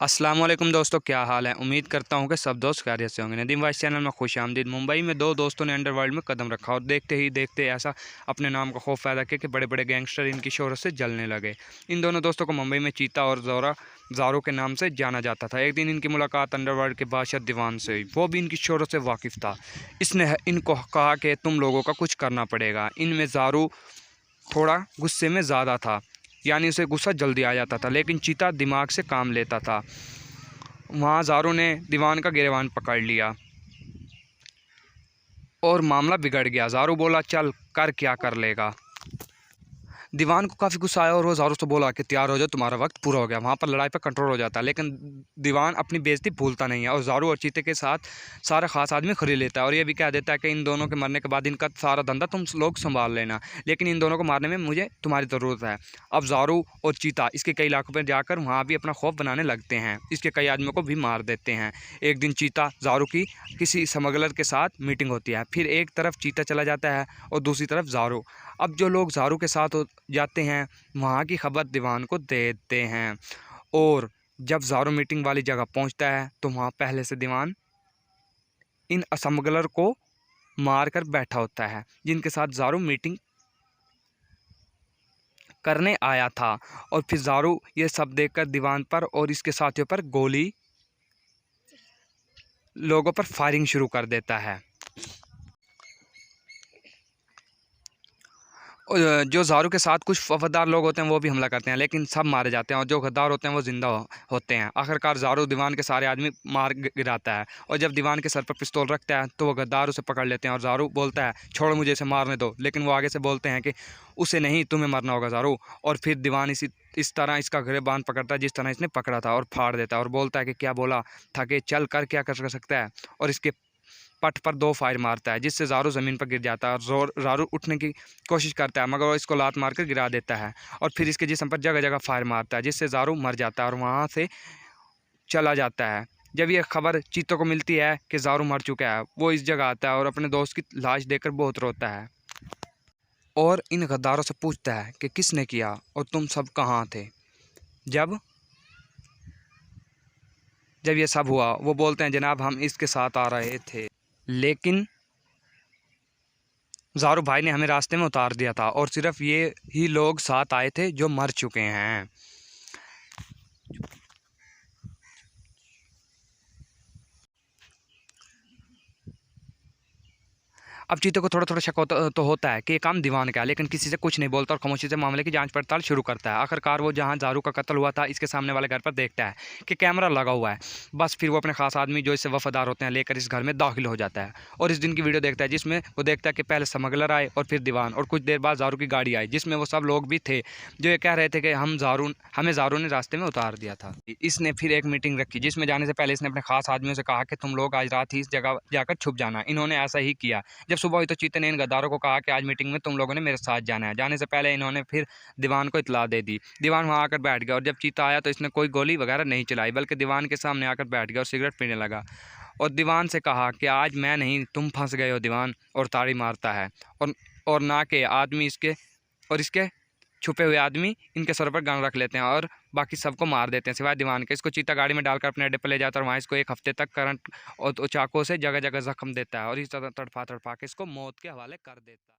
अस्सलाम वालेकुम दोस्तों, क्या हाल है। उम्मीद करता हूं कि सब दोस्त खैरियत से होंगे। नदीम वाइस चैनल में खुश आमदीद। मुंबई में दो दोस्तों ने अंडरवर्ल्ड में कदम रखा और देखते ही देखते ऐसा अपने नाम का खौफ पैदा किया कि बड़े बड़े गैंगस्टर इनकी शोहरत से जलने लगे। इन दोनों दोस्तों को मुंबई में चीता और ज़ारो के नाम से जाना जाता था। एक दिन इनकी मुलाकात अंडरवर्ल्ड के बादशाह दीवान से हुई। वो भी इनकी शोहरत से वाकिफ़ था। इसने इनको कहा कि तुम लोगों का कुछ करना पड़ेगा। इनमें ज़ारू थोड़ा गुस्से में ज़्यादा था, यानी उसे गुस्सा जल्दी आ जाता था, लेकिन चीता दिमाग से काम लेता था। वहाँ ज़ारो ने दीवान का गिरबान पकड़ लिया और मामला बिगड़ गया। ज़ारो बोला, चल कर क्या कर लेगा। दीवान को काफ़ी गुस्सा आया और वो ज़ारो से बोला कि तैयार हो जाओ, तुम्हारा वक्त पूरा हो गया। वहाँ पर लड़ाई पर कंट्रोल हो जाता है, लेकिन दीवान अपनी बेइज्जती भूलता नहीं है और ज़ारो और चीते के साथ सारा ख़ास आदमी खरीद लेता है और ये भी कह देता है कि इन दोनों के मरने के बाद इनका सारा धंधा तुम लोग संभाल लेना, लेकिन इन दोनों को मारने में मुझे तुम्हारी ज़रूरत है। अब ज़ारो और चीता इसके कई इलाकों पर जाकर वहाँ भी अपना खौफ बनाने लगते हैं। इसके कई आदमियों को भी मार देते हैं। एक दिन चीता ज़ारो की किसी स्मगलर के साथ मीटिंग होती है। फिर एक तरफ चीता चला जाता है और दूसरी तरफ ज़ारो। अब जो लोग ज़ारू के साथ हो जाते हैं, वहाँ की खबर दीवान को देते हैं और जब ज़ारू मीटिंग वाली जगह पहुँचता है तो वहाँ पहले से दीवान इन स्मगलर को मार कर बैठा होता है जिनके साथ ज़ारू मीटिंग करने आया था। और फिर ज़ारू ये सब देखकर दीवान पर और इसके साथियों पर लोगों पर फायरिंग शुरू कर देता है। और जो ज़ारू के साथ कुछ वफादार लोग होते हैं वो भी हमला करते हैं, लेकिन सब मारे जाते हैं और जो गद्दार होते हैं वो ज़िंदा होते हैं। आखिरकार ज़ारू दीवान के सारे आदमी मार गिराता है और जब दीवान के सर पर पिस्तौल रखता है तो वो गद्दार उसे पकड़ लेते हैं और ज़ारू बोलता है, छोड़ो मुझे, इसे मारने दो। लेकिन वो आगे से बोलते हैं कि उसे नहीं, तुम्हें मरना होगा ज़ारू। और फिर दीवान इस तरह इसका गिरबान पकड़ता है जिस तरह इसने पकड़ा था और फाड़ देता है और बोलता है कि क्या बोला था कि चल कर क्या कर सकता है, और इसके पट पर 2 फायर मारता है जिससे ज़ारू ज़मीन पर गिर जाता है और ज़ारू उठने की कोशिश करता है, मगर वो इसको लात मारकर गिरा देता है और फिर इसके जिस्म पर जगह जगह फायर मारता है जिससे ज़ारू मर जाता है और वहाँ से चला जाता है। जब ये खबर चीतों को मिलती है कि ज़ारू मर चुका है, वो इस जगह आता है और अपने दोस्त की लाश देखकर बहुत रोता है और इन गद्दारों से पूछता है कि किसने किया और तुम सब कहाँ थे जब जब ये सब हुआ। वो बोलते हैं, जनाब हम इसके साथ आ रहे थे, लेकिन ज़ारू भाई ने हमें रास्ते में उतार दिया था और सिर्फ ये ही लोग साथ आए थे जो मर चुके हैं। अब चीते को थोड़ा थोड़ा शक होता है कि ये काम दीवान का है, लेकिन किसी से कुछ नहीं बोलता और खामोशी से मामले की जांच पड़ताल शुरू करता है। आखिरकार वो जहां ज़ारू का कत्ल हुआ था इसके सामने वाले घर पर देखता है कि कैमरा लगा हुआ है। बस फिर वो अपने खास आदमी जो इससे वफादार होते हैं लेकर इस घर में दाखिल हो जाता है और इस दिन की वीडियो देखता है जिसमें वो देखता है कि पहले स्मगलर आए और फिर दीवान, और कुछ देर बाद ज़ारू की गाड़ी आई जिसमें वो सब लोग भी थे जो ये कह रहे थे कि हमें ज़ारू ने रास्ते में उतार दिया था। इसने फिर एक मीटिंग रखी जिसमें जाने से पहले इसने अपने खास आदमियों से कहा कि तुम लोग आज रात ही इस जगह जाकर छुप जाना। इन्होंने ऐसा ही किया। जब सुबह हुई तो चीते ने इन गद्दारों को कहा कि आज मीटिंग में तुम लोगों ने मेरे साथ जाना है। जाने से पहले इन्होंने फिर दीवान को इतला दे दी। दीवान वहां आकर बैठ गया और जब चीता आया तो इसने कोई गोली वगैरह नहीं चलाई, बल्कि दीवान के सामने आकर बैठ गया और सिगरेट पीने लगा और दीवान से कहा कि आज मैं नहीं, तुम फंस गए हो दीवान, और ताड़ी मारता है और ना के आदमी इसके छुपे हुए आदमी इनके सर पर गन रख लेते हैं और बाकी सबको मार देते हैं सिवाय दीवान के। इसको चीता गाड़ी में डालकर अपने अड्डे पर ले जाता है और वहाँ इसको 1 हफ्ते तक करंट और चाकू से जगह जगह जख्म देता है और इस तरह तड़पा तड़पा के इसको मौत के हवाले कर देता है।